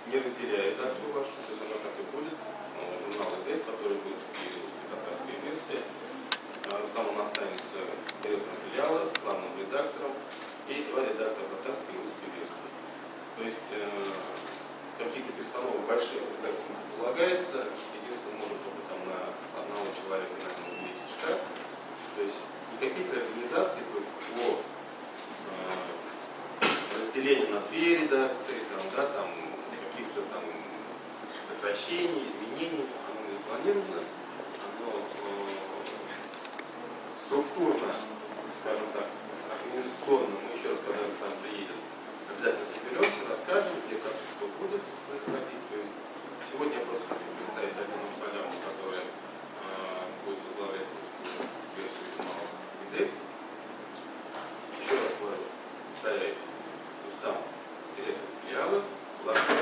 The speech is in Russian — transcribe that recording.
не разделяет редакцию вашу, то есть она так и будет. Журнал ИД, который будет и русско-татарская версия. Там он останется директором филиала, главным редактором и два редактора татарской и русской версии. То есть какие-то перестановки большие в редакции не предполагается. Единственное, может только там на одного человека, наверное, увеличить штат. То есть никаких реорганизаций по разделению на две редакции, там, да, там, каких-то там сокращений, изменений, оно не запланировано. Оно структурно, скажем так, организационно, мы еще раз, когда к нам приедет, обязательно соберемся, расскажем, где как что будет происходить. То есть сегодня я просто хочу представить Алину Саляму, которая будет возглавлять русскую версию журнала ИД. Еще раз говорю, повторяюсь, то есть там директор филиала, главный